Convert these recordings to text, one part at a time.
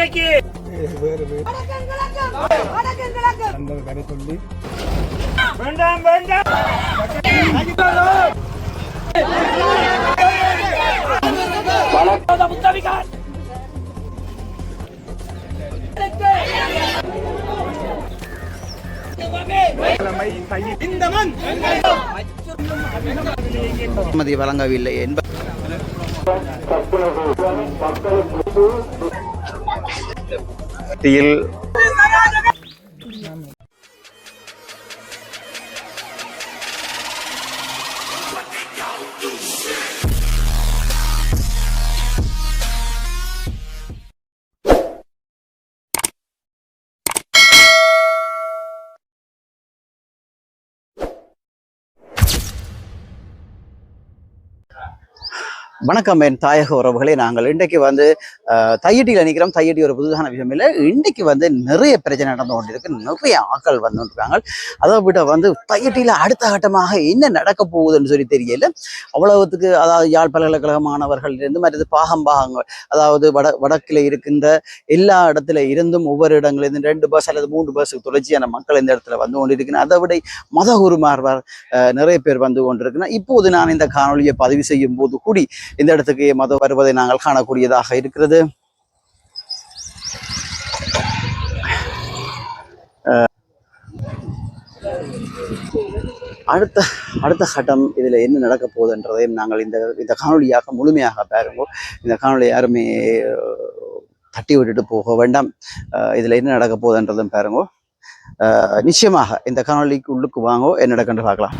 விகாரைக்கு வேண்டாம் வேண்டாம் அனுமதி வழங்கவில்லை என்பது வணக்கம் என் தாயக உறவுகளே. நாங்கள் இன்றைக்கு தையிட்டியில் நிற்கிறோம். தையிட்டி ஒரு புதுதான விஷயம் இல்லை. இன்றைக்கு நிறைய பிரச்சனை நடந்து கொண்டிருக்கு. நிறைய ஆக்கள் வந்துருக்காங்க. அதை விட தையிட்டியில் அடுத்த கட்டமாக என்ன நடக்க போகுதுன்னு சொல்லி தெரியல. அவ்வளவுத்துக்கு அதாவது யாழ் பல்கலைக்கழக மாணவர்கள் இருந்து மற்றது பாகங்கள் அதாவது வடக்கில் இருக்கின்ற எல்லா இடத்துல இருந்தும் ஒவ்வொரு இடங்களிலிருந்து 2 பஸ் அல்லது 3 பஸ்ஸுக்கு தொடர்ச்சியான மக்கள் இந்த இடத்துல வந்து கொண்டிருக்கிறேன். அதை விட மதகுருமார்வார் நிறைய பேர் வந்து கொண்டிருக்கிறேன். இப்போது நான் இந்த காணொலியை பதிவு செய்யும் போது கூடி இந்த இடத்துக்கு மதம் வருவதை நாங்கள் காணக்கூடியதாக இருக்கிறது. அடுத்த கட்டம் இதில் என்ன நடக்க போகுதுன்றதையும் நாங்கள் இந்த காணொலியாக முழுமையாக பாருங்க. இந்த காணொலி யாருமே தட்டி விட்டுட்டு போக வேண்டாம். இதில் என்ன நடக்க போகுதுன்றதும் பாருங்க. நிச்சயமாக இந்த காணொலிக்கு உள்ளுக்கு வாங்கோ, என்ன நடக்குன்னு பார்க்கலாம்.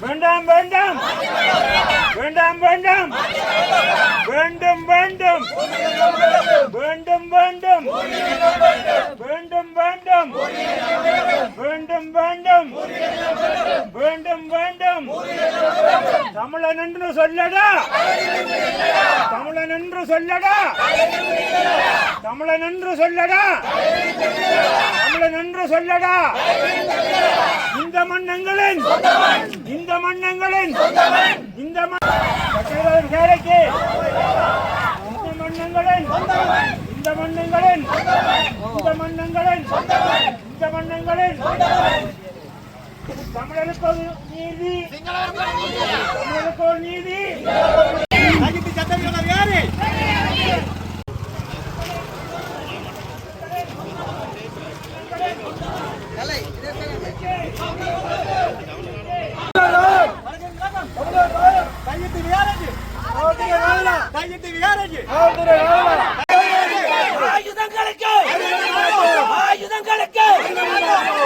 வேண்டாம் வேண்டாம் வேண்டாம் வேண்டாம் வேண்டும் வேண்டும் வேண்டும் வேண்டும் வேண்டும் வேண்டும் வேண்டும் வேண்டும் வேண்டும் வேண்டும் தமிழன் என்று சொல்லடா, தமிழன் என்று சொல்லடா, தமிழன் என்று சொல்லடா, தமிழன் என்று சொல்லடா. இந்த மன்னங்களின் இந்த மன்னங்களின் இந்த விகாரைக்கு இந்த மன்னங்களின் இந்த மன்னங்களின் இந்த மன்னங்களின் இந்த மன்னங்களின் தமிழருக்கு நீதி, தமிழருக்கு நீதி. சட்டவிரோதம் யாரு? ஆயுதங்களுக்கு ஆயுதங்களுக்கு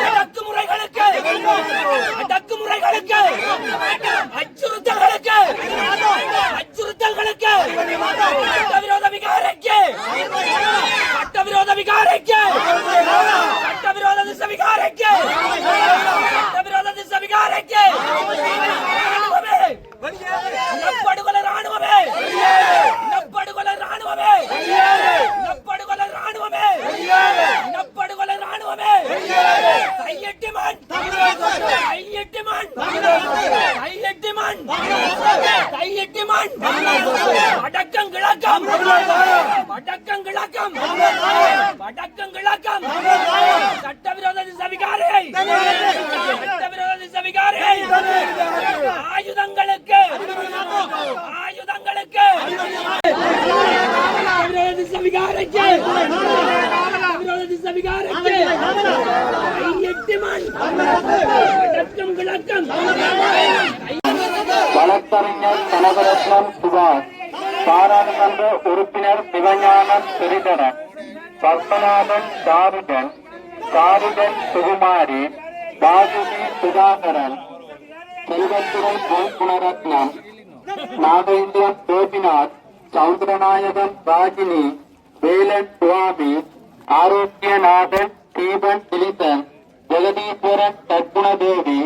அடக்குமுறைகளுக்கு அடக்குமுறைகளுக்கு அச்சுறுத்தல்களுக்கு அச்சுறுத்தல்களுக்கு சட்டவிரோத விகாரைக்கு சட்டவிரோத விகாரைக்கு சட்டவிரோத திசை விகாரைக்கு சட்டவிரோத திசை விகாரைக்கு படுகொலை ராணுவமே படுகொலை ராணுவமே படுகொலை ராணுவமே படுகொலை ராணுவமே கையெட்டிமன் கையெட்டிமன் கையெட்டிமன் கையெட்டிமன் வடக்கங்கிழக்கம் வடக்கங்கிழக்கம் வடக்கங்கிழக்கம் சட்டவிரோத திசைவிகாரை சட்டவிரோத திசைவிகாரை ஆயுதங்களுக்கு ஆயுதங்களுக்கு விகாரைக்கு சட்டவிரோத திசை விகாரைக்கு கையெட்டிமன் அடக்கம் கிழக்கம் வழக்கறிஞர் கனகரத்னம் சுபாஷ், பாராளுமன்ற உறுப்பினர் சிவஞானம் ஸ்ரீதரன், பத்மநாபன் சாருடன், சாருடன் சுகுமாரி, பாசுதி சுதாகரன், செல்வத்துறை குணரத்னம், நாகேந்திரன் கோபிநாத், சௌந்தரநாயகன் ராகினி, வேலன் சுவாமி, ஆரோக்கியநாதன் தீபன் திலிசன், ஜெகதீஸ்வரன் தற்குணதேவி,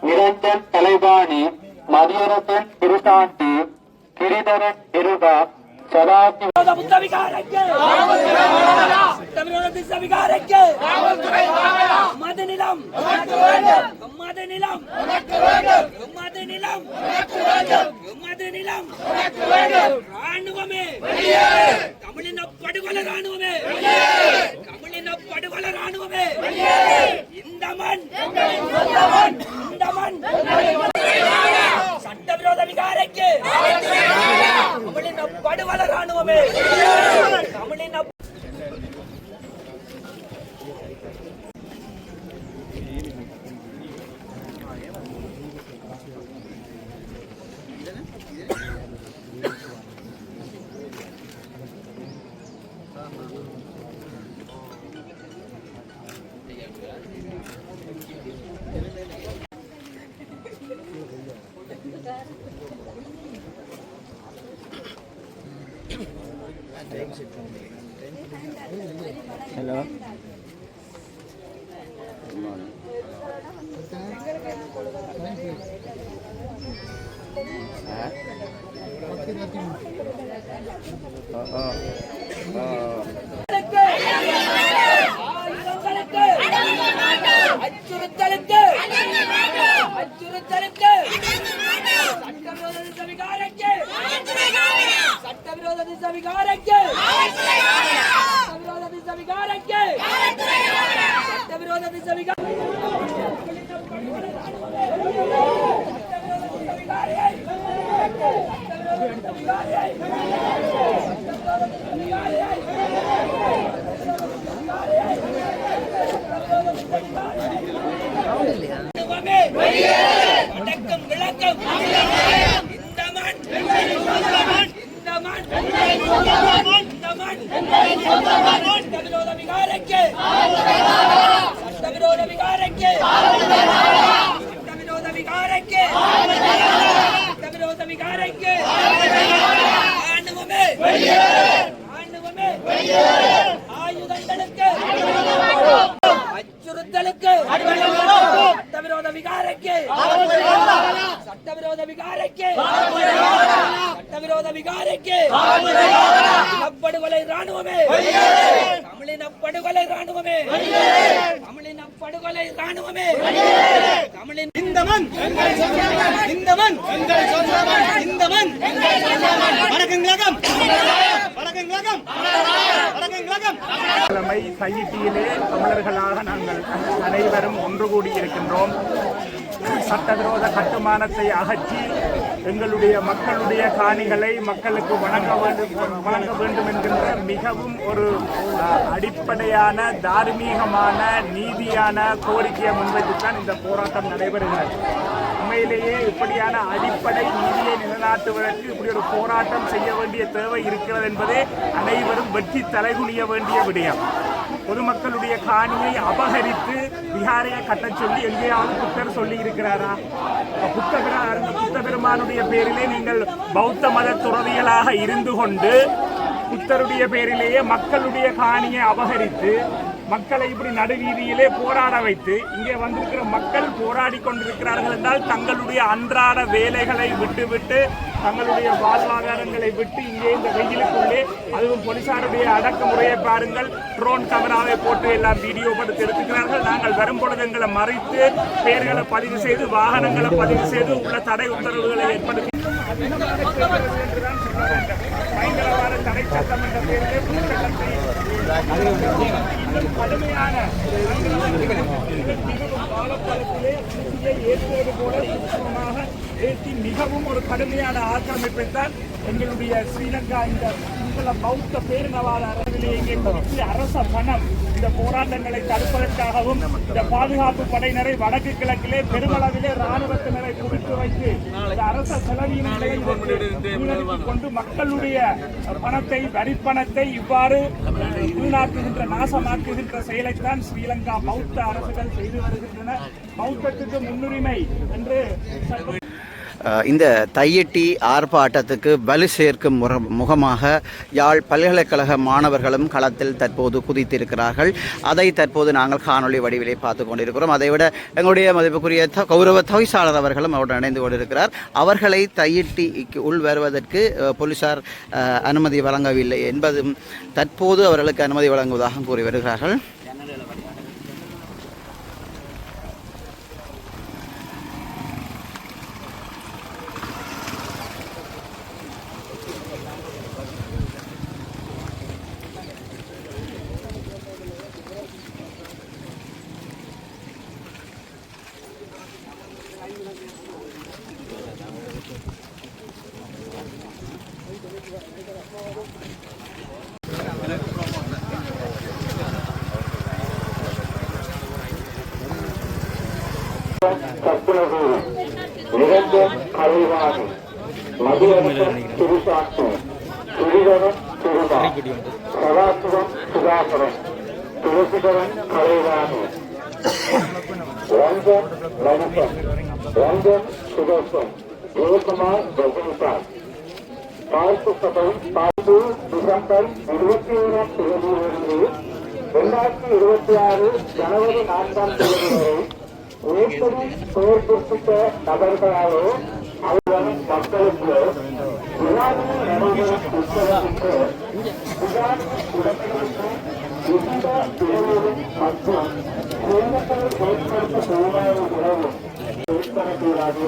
நிரஞ்சன் கலைவாணி, மதியரசன் திருசாந்தி, கிரிதரன் இருகா, சதாசிவ விகாரைக்கு சட்டவிரோத திசை விகாரைக்கு மதநிலம் மதநிலம் மதநிலம் மதநிலம் ராணுவமே தமிழின படுகொலை ராணுவமே தமிழின படுகொலை ராணுவமே இந்த மண் இந்த மண் சட்டவிரோத விகாரைக்கு தமிழின படுகொலை ராணுவமே தமிழின Hello. அச்சுறுத்தலுக்கு அச்சுறுத்தலுக்கு சட்டவிரோத திசை விகாரைக்கு சட்டவிரோத திசை விகாரைக்கு சட்டவிரோத திசை விகாரைக்கு சட்டவிரோத திசை வணக்கம் விளக்கம் இந்த மண் இந்த மண் இந்த மண் சட்டவிரோத விகாரைக்கு சட்டவிரோத விகாரைக்கு சட்டவிரோத விகாரைக்கு சட்டவிரோத விகாரைக்கு ஆணுவமே ஆணுவமே ஆயுதங்களுக்கு அச்சுறுத்தலுக்கு சட்டவிரோத விகாரைக்கு சட்டவிரோத விகாரைக்கு சட்டவிரோத விகாரைக்கு இனப்படுகொலை ராணுவமே தமிழின படுகொலை ராணுவமே தமிழின படுகொலை ராணுவமே தமிழின் இந்த மண் இந்த மண் இந்த மண் வணக்கங்களாகம் வணக்கங்களாகம் வணக்கங்களாகம் தலைமை கையிட்டியிலே தமிழர்களாக நாங்கள் அனைவரும் ஒன்று கூடி இருக்கின்றோம். சட்டவிரோத கட்டுமானத்தை அகற்றி எங்களுடைய மக்களுடைய காணிகளை மக்களுக்கு வழங்க வேண்டும் என்கின்ற மிகவும் ஒரு அடிப்படையான தார்மீகமான நீதியான கோரிக்கையை முன்வைத்துத்தான் இந்த போராட்டம் நடைபெறுகிறது. உண்மையிலேயே இப்படியான அடிப்படை நீதியை நிலைநாட்டுவதற்கு இப்படி ஒரு போராட்டம் செய்ய வேண்டிய தேவை இருக்கிறது என்பதே அனைவரும் வெற்றி தலைகுனிய வேண்டிய விடயம். பொதுமக்களுடைய காணியை அபகரித்து விகாரையை கட்டச் சொல்லி எங்கேயாவது புத்தர் சொல்லி இருக்கிறாரா? புத்த பெருமானுடைய பேரிலே நீங்கள் பௌத்த மத துறவிகளாக இருந்து கொண்டு புத்தருடைய பேரிலேயே மக்களுடைய காணியை அபகரித்து மக்களை இப்படி நடுவீதியிலே போராட வைத்து இங்கே வந்திருக்கிற மக்கள் போராடி கொண்டிருக்கிறார்கள் என்றால் தங்களுடைய அன்றாட வேலைகளை விட்டுவிட்டு தங்களுடைய வாழ்வாதாரங்களை விட்டு இங்கே இந்த வெயிலுக்குள்ளே அதுவும் போலீசாருடைய அடக்குமுறையை பாருங்கள். ட்ரோன் கேமராவை போட்டு எல்லாம் வீடியோ படுத்தி எடுத்துக்கிறார்கள். நாங்கள் வரும்பொழுது எங்களை மறைத்து பெயர்களை பதிவு செய்து வாகனங்களை பதிவு செய்து உள்ள தடை உத்தரவுகளை ஏற்படுத்தி பயங்கரவாத தடை சட்டம் என்ற பெயரிலே புதுச்சட்டத்தை கடுமையான காலப்படத்திலே ஏற்றுவது போல ஏற்றி மிகவும் ஒரு கடுமையான ஆக்கிரமிப்பை தான் எங்களுடைய ஸ்ரீலங்கா இந்த சிங்கள பௌத்த பேரினவாத அரசியலை இங்கே குறித்து அரச பணம் இந்த போராட்டங்களை தடுப்பதற்காகவும் இந்த பாதுகாப்பு படையினரை வடக்கு கிழக்கிலே பெருமளவிலே ராணுவத்தினரை குவித்து வைத்து இந்த அரச செலவீனங்களை கொண்டு மக்களுடைய பணத்தை வரிப்பணத்தை இவ்வாறு உள்நாட்டுகின்ற நாசமாக்குகின்ற செயலைத்தான் ஸ்ரீலங்கா பௌத்த அரசுகள் செய்து வருகின்றன. பௌத்தத்துக்கு முன்னுரிமை என்று இந்த தையிட்டி ஆர்ப்பாட்டத்துக்கு வலு சேர்க்கும் முகமாக யாழ் பல்கலைக்கழக மாணவர்களும் களத்தில் தற்போது குதித்திருக்கிறார்கள். அதை தற்போது நாங்கள் காணொலி வடிவிலே பார்த்து கொண்டிருக்கிறோம். அதைவிட எங்களுடைய மதிப்புக்குரிய கௌரவ தவிசாளர் அவர்களும் அவருடன் இணைந்து கொண்டிருக்கிறார். அவர்களை தையிட்டிக்கு உள் வருவதற்கு போலீசார் அனுமதி வழங்கவில்லை என்பதும் தற்போது அவர்களுக்கு அனுமதி வழங்குவதாக கூறி வருகிறார்கள். நிரஞ்சன் கலைவாணி மதியரசன் திருசாட்சி சுரிதரன் திருமா சதாசிவம் சுதாகரன் துளசிதரன் கலைவாணி ரஞ்சன் லலிதன் ரஞ்சன் சுதர்சன் ஜெயக்குமார் ரஜினிகாந்த் பார்ப்பு சபை 10 டிசம்பர் 21ஆம் தேதியிலிருந்து 2026 ஜனவரி 4ஆம் தேதி வரை ஏற்கனவே பெயர் குறிப்பிட்ட நபர்களாலோ அவர்கள் மக்களுக்கு விழாவில் நடைபெறும் உற்சவத்திற்கு விழாவின் இடங்களுக்கு எந்த பிரிவுகளும் மற்றும் சேதத்தை ஏற்படுத்தக்கூடாத உறவும் ஏற்படக்கூடாது.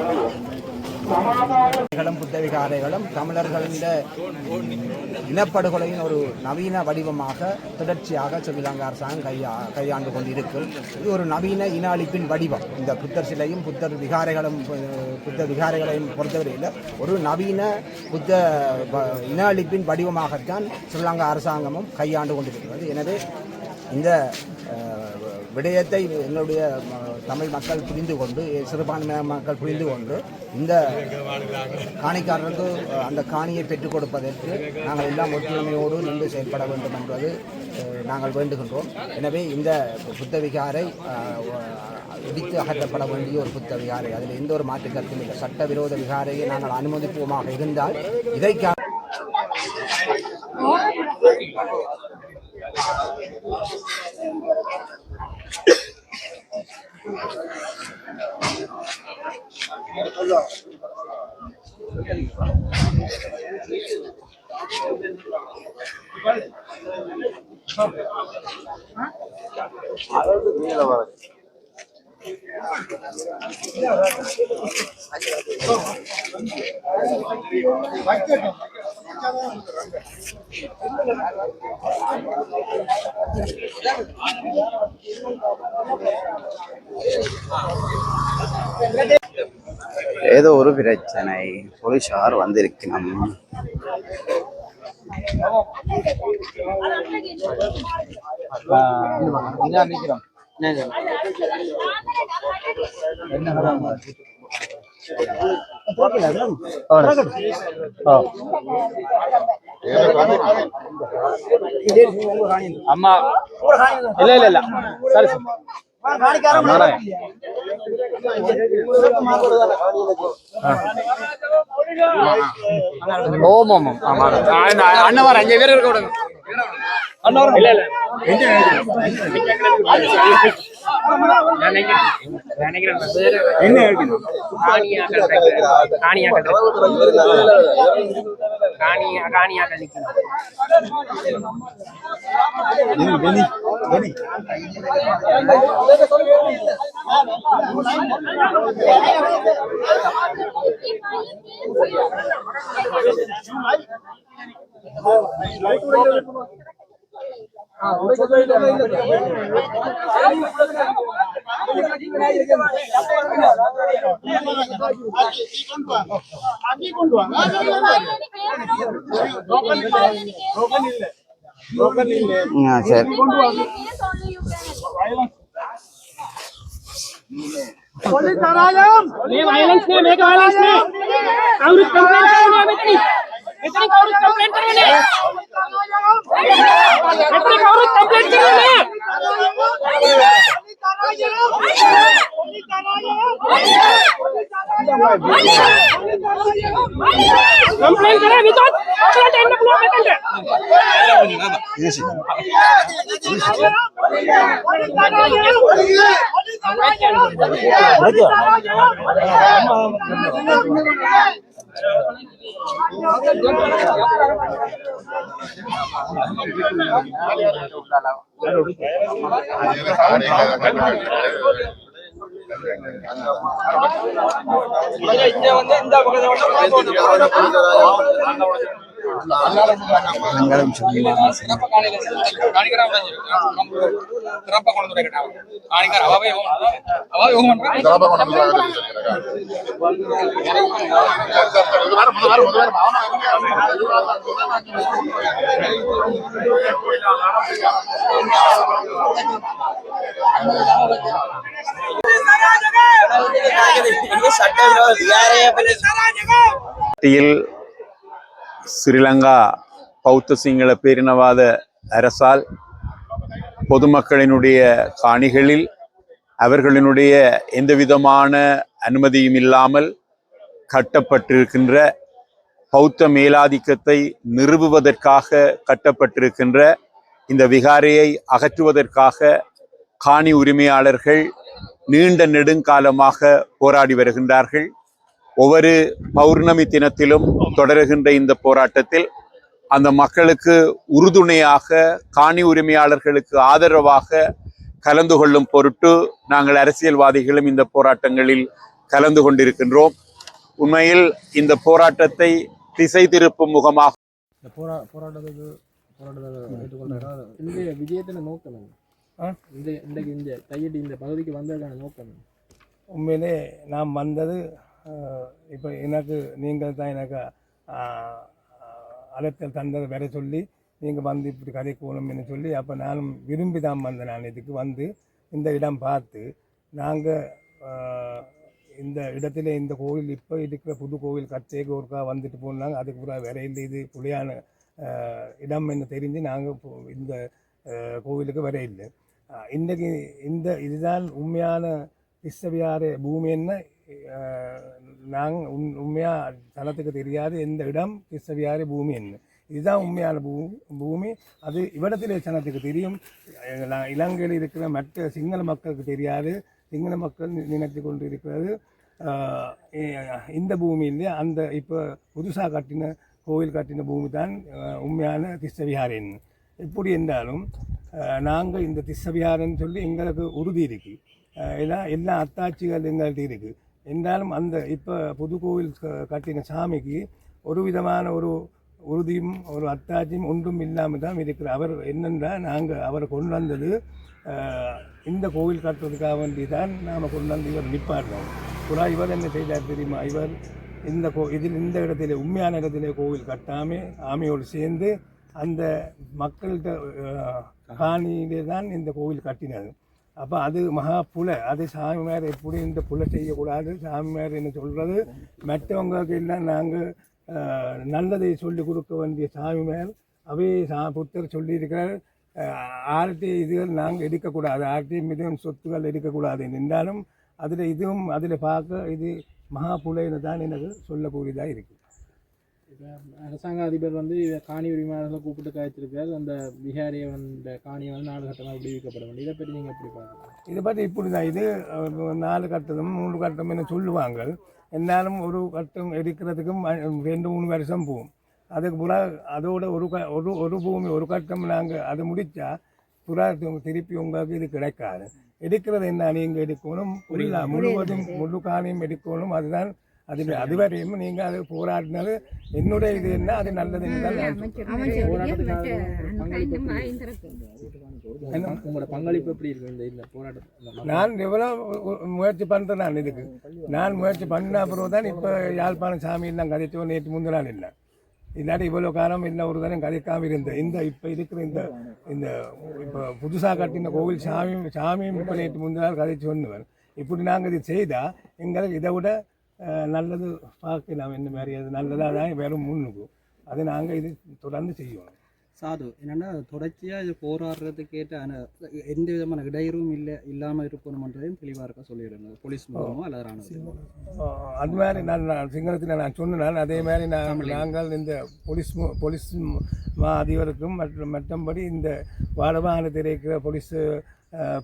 புத்த விகாரைகளும் தமிழர்களின் இனப்படுகொலையின் ஒரு நவீன வடிவமாக தொடர்ச்சியாக ஸ்ரீலங்கா அரசாங்கம் கையாண்டு கொண்டிருக்கும். இது ஒரு நவீன இன அழிப்பின் வடிவம். இந்த புத்தர் சிலையும் புத்த விகாரைகளையும் பொறுத்தவரையில் ஒரு நவீன புத்த இன அழிப்பின் வடிவமாகத்தான் ஸ்ரீலங்கா அரசாங்கமும் கையாண்டு கொண்டிருக்கிறது. எனவே இந்த விடயத்தை எங்களுடைய தமிழ் மக்கள் புரிந்து கொண்டு, சிறுபான்மையின மக்கள் புரிந்து கொண்டு இந்த காணிக்காரருக்கு அந்த காணியை பெற்றுக் கொடுப்பதற்கு நாங்கள் எல்லாம் ஒற்றுமையோடு நின்று செயல்பட வேண்டும் என்பது நாங்கள் வேண்டுகின்றோம். எனவே இந்த புத்த விகாரை இடித்து அகற்றப்பட வேண்டிய ஒரு புத்த விகாரை, அதில் எந்த ஒரு மாற்று கருத்தும் இல்லை. சட்டவிரோத விகாரையை நாங்கள் அனுமதிப்போமாக இருந்தால் இதை ஏதோ ஒரு பிரச்சனை, போலீசார் வந்திருக்கணும். அம்மா இல்ல இல்ல இல்ல சரி ஓம் ஓம் அண்ணன் வர 5 பேர் இருக்க விடுங்க. இல்ல இல்ல சரி. ஸ்ரீலங்கா பௌத்த சிங்கள பேரினவாத அரசால் பொதுமக்களினுடைய காணிகளில் அவர்களினுடைய எந்தவிதமான அனுமதியும் இல்லாமல் கட்டப்பட்டிருக்கின்ற பௌத்த மேலாதிக்கத்தை நிறுவுவதற்காக கட்டப்பட்டிருக்கின்ற இந்த விகாரையை அகற்றுவதற்காக காணி உரிமையாளர்கள் நீண்ட நெடுங்காலமாக போராடி வருகின்றார்கள். ஒவ்வொரு பௌர்ணமி தினத்திலும் தொடருகின்ற இந்த போராட்டத்தில் அந்த மக்களுக்கு உறுதுணையாக காணி உரிமையாளர்களுக்கு ஆதரவாக கலந்து கொள்ளும் பொருட்டு நாங்கள் அரசியல்வாதிகளும் இந்த போராட்டங்களில் கலந்து கொண்டிருக்கின்றோம். உண்மையில் இந்த போராட்டத்தை திசை திருப்பும் முகமாக விஜயத்தின நோக்கம் இந்த கையெட்டு இந்த பகுதிக்கு வந்ததுக்கான நோக்கம் உண்மையிலே நாம் வந்தது இப்போ எனக்கு நீங்கள் தான் எனக்கு அழைத்தல் தந்தது வர சொல்லி நீங்கள் வந்து இப்படி கதை போகணும்னு சொல்லி அப்போ நானும் விரும்பி தான் வந்தேன். நான் இதுக்கு வந்து இந்த இடம் பார்த்து நாங்கள் இந்த இடத்துல இந்த கோவில் இப்போ இருக்கிற புது கோவில் கட்டேக்கு ஒருக்கா வந்துட்டு போனாங்க. அதுக்கு பிறகு வேற இல்லை, இது புலியான இடம் என்று தெரிஞ்சு நாங்கள் இந்த கோவிலுக்கு வர இல்லை. இன்றைக்கு இதுதான் உண்மையான கிறிஸ்தவியார பூமி என்ன நாங்கள் உண்மையாக தனத்துக்கு தெரியாது எந்த இடம் கிறிஸ்தவியார பூமி என்ன. இதுதான் உண்மையான பூமி. அது இவ்விடத்திலே சனத்துக்கு தெரியும். இலங்கையில் இருக்கிற மற்ற சிங்கள மக்களுக்கு தெரியாது. சிங்கள மக்கள் நினைத்து கொண்டு இருக்கிறது இந்த பூமியிலே அந்த இப்போ புதுசாக கட்டின கோவில் கட்டின பூமி தான் உண்மையான திஸ்ஸவிஹாரன். எப்படி என்றாலும் நாங்கள் இந்த திஸ்ஸவிஹாரன்னு சொல்லி எங்களுக்கு உறுதி இருக்குது. எல்லா அத்தாட்சிகள் எங்கள்கிட்ட இருக்குது. என்றாலும் அந்த இப்போ புது கோவில் கட்டின சாமிக்கு ஒரு விதமான ஒரு உறுதியும் ஒரு அத்தாட்சியும் ஒன்றும் இல்லாமல் தான் இருக்கிற. அவர் என்னென்றால் நாங்கள் அவரை கொண்டு வந்தது இந்த கோவில் கட்டுறதுக்காக வேண்டி தான் நாம் கொண்டு வந்து இவர் நிற்பாடுறோம். புறா இவர் என்ன செய்தார் தெரியுமா? இவர் இந்த இடத்துல உண்மையான இடத்துல கோவில் கட்டாமல் ஆமையோடு சேர்ந்து அந்த மக்கள்கிட்ட காணியிலே தான் இந்த கோவில் கட்டினது. அப்போ அது மகா புலை. அது சாமி மேலே எப்படி இந்த புலை செய்யக்கூடாது. சாமி மேலே என்ன சொல்கிறது, மற்றவங்களுக்கு எல்லாம் நாங்கள் நல்லதை சொல்லிக் கொடுக்க வேண்டிய சாமி மேல் அவே புத்தர் சொல்லியிருக்கிறார். ஆர்டி இதுகள் நாங்கள் எடுக்கக்கூடாது, ஆர்டி மிதம் சொத்துக்கள் எடுக்கக்கூடாது என்றாலும் அதில் இதுவும் அதில் பார்க்க இது மகா புலைன்னு தான் எனக்கு சொல்லக்கூடியதாக இருக்குது. அரசாங்க அதிபர் வந்து காணி உரிமையாளர்களை கூப்பிட்டு காய்ச்சிருக்காரு. அந்த விஹாரியை அந்த காணியை வந்து 4 கட்டமாக விடுவிக்கப்பட வேண்டும். இதை பற்றி நீங்கள் எப்படி பார்க்கலாம்? இதை பற்றி இப்படி தான் இது 4 கட்டமும் 3 கட்டம் என்ன சொல்லுவாங்க. என்னாலும் ஒரு கட்டம் எடுக்கிறதுக்கும் 2-3 வருஷம் போகும். அதுக்கு புறா அதோட ஒரு பூமி ஒரு கட்டம் நாங்கள் அதை முடித்தா புறா திருப்பி உங்களுக்கு இது கிடைக்காது. எடுக்கிறது என்ன, நீங்கள் எடுக்கணும் முழுவதும் முழு காணியும் எடுக்கணும். அதுதான் அதுவரையும் நீங்கள் அது போராடினது என்னுடைய இது என்ன அது நல்லதுன்னு தான் நான் உங்களோட பங்களிப்பு எப்படி இருக்கு இந்த போராட்டம்? நான் எவ்வளோ முயற்சி பண்ணுறேன். நான் இதுக்கு நான் முயற்சி பண்ண அப்புறம் தான் இப்போ யாழ்ப்பாணம் சாமியில் நான் கதைச்சோம். நேற்று முந்தின நாள் இல்லை, இல்லாட்டி இவ்வளோ காலம் இல்லை ஒரு தானே கதைக்காமல் இருந்தேன். இப்போ இருக்கிற இந்த இப்போ புதுசாக கட்டின கோவில் சாமியும் இப்போ நேற்று முந்தின நாள் கதைச்சு சொன்னுவேன். இப்படி நாங்கள் இது செய்தால் எங்களுக்கு இதை விட நல்லது பார்க்கலாம். என்ன மாதிரி அது நல்லதாக தான் வெறும் முன்னுக்கு அது நாங்கள் இது தொடர்ந்து செய்வோம். சாது என்னென்னா தொடர்ச்சியாக இது போராடுறதுக்கு எந்த விதமான இடையூறும் இல்லாமல் இருக்கணுமன்றதையும் தெளிவாக இருக்க சொல்லிடுங்க. போலீஸ் மூலமோ அல்லது ராணுவம் அது மாதிரி நான் சிங்களத்தில் நான் சொன்னேன். அதே மாதிரி நாங்கள் இந்த போலீஸ் மா அதிபருக்கும் மற்றபடி இந்த வாடவாகனத்தில் இருக்கிற போலீஸ்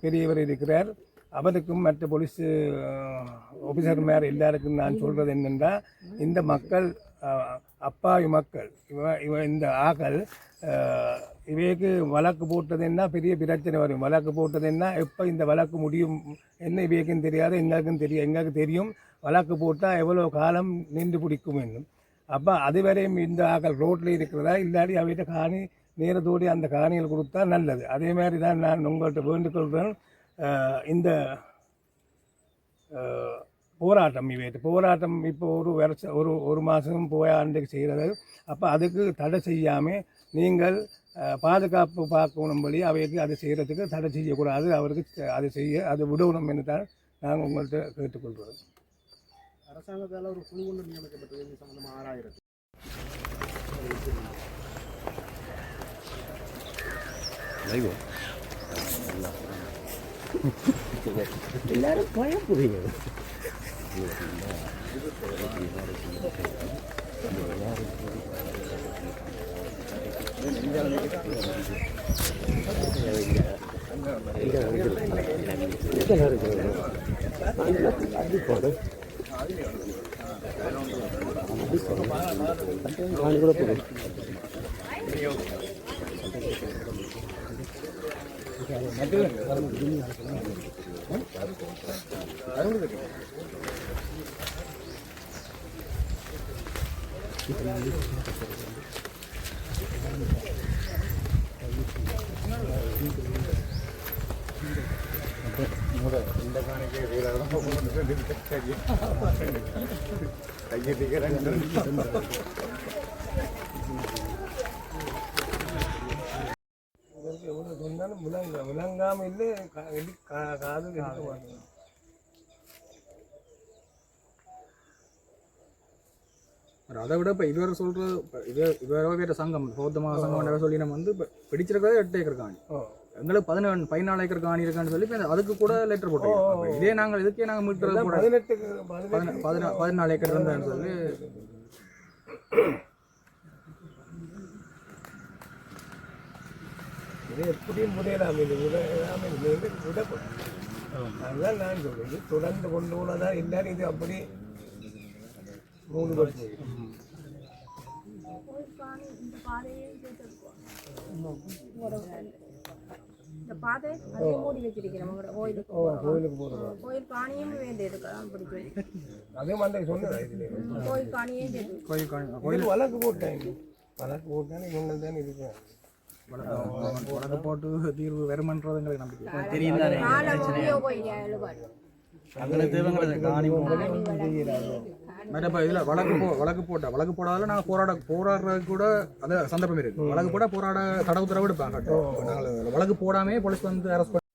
பெரியவர் இருக்கிறார், அவருக்கும் மற்ற போலீஸ் ஆஃபீஸர் மேலே எல்லாருக்கும் நான் சொல்கிறது என்னென்னா, இந்த மக்கள் அப்பாவி மக்கள் இந்த ஆக்கள் இவைக்கு வழக்கு போட்டதுன்னா பெரிய பிரச்சனை வரும். வழக்கு போட்டதுன்னா எப்போ இந்த வழக்கு முடியும் என்ன இவைக்கும் தெரியாது, எங்களுக்கு தெரியும் வழக்கு போட்டால் எவ்வளோ காலம் நின்று பிடிக்கும் என்னும். அப்போ அதுவரையும் இந்த ஆக்கள் ரோட்டில் இருக்கிறதா இல்லாட்டி அவைகிட்ட காணி நேரத்தோடு அந்த காணிகள் கொடுத்தா நல்லது. அதே மாதிரி தான் நான் உங்கள்கிட்ட வேண்டுகொள்கிறேன். இந்த போராட்டம் இப்போ ஒரு மாதம் ஆண்டுக்கு செய்கிறது. அப்போ அதுக்கு தடை செய்யாமல் நீங்கள் பாதுகாப்பு பார்க்கணும்படி அவைக்கு அதை செய்கிறதுக்கு தடை செய்யக்கூடாது. அவருக்கு அதை செய்ய அது விடணும் என்று தான் நாங்கள் உங்கள்கிட்ட கேட்டுக்கொள்கிறோம். அரசாங்கத்தால் ஒரு குழு ஒன்று நியமிக்கப்பட்டது இந்த சம்பந்தமாக ஆராயிறது. எல்லாரும் பயப்படுறீங்க. எவ்வளோ சொன்னாலும் முழங்காமல் இல்லை காது இருக்க மாட்டேங்க. அதை விட இப்போ இதுவரை சொல்கிறது இதுவரை வேறு சங்கம் பௌத்தமாக சங்கம் சொல்லி நம்ம வந்து இப்போ பிடிச்சிருக்கிறதே 8 ஏக்கர் காணி, எங்களுக்கு 14 ஏக்கர் காணி இருக்கான்னு சொல்லி இப்போ அதுக்கு கூட லெட்டர் போட்டோம். இதே நாங்கள் இதுக்கே நாங்கள் மீட்கிறது கூட 14 ஏக்கர் இருந்தான்னு சொல்லி இது எப்படியும் முறையலாம். இது விடப்படும். அதுதான் நான் சொல்றேன். தொடர்ந்து கொண்டு போனதான் எல்லாரும் இது அப்படி 3 வருஷம் இந்த பாதை அதே மூடி வச்சிருக்கிறோம். கோயிலுக்கு போகிறோம். கோயில் காணியும் வேண்டியது அதே மாதிரி சொன்னேன். கோயில் காணியும் கோயில் வழக்கு போட்டாங்க. வழக்கு போட்டானே இவங்க தானே இருக்கேன். வழக்கு போட்டு தீர்வு வருமன்றது எங்களுக்கு நம்பிக்கை தெரியும். இதில் வழக்கு போடாதால நாங்கள் போராடுறது கூட அது சந்தர்ப்பம் இருக்கு. வழக்கு போட போராட தடை உத்தரவு எடுப்பாங்க. நாங்கள் வழக்கு போடாமே போலீஸ் வந்து அரெஸ்ட்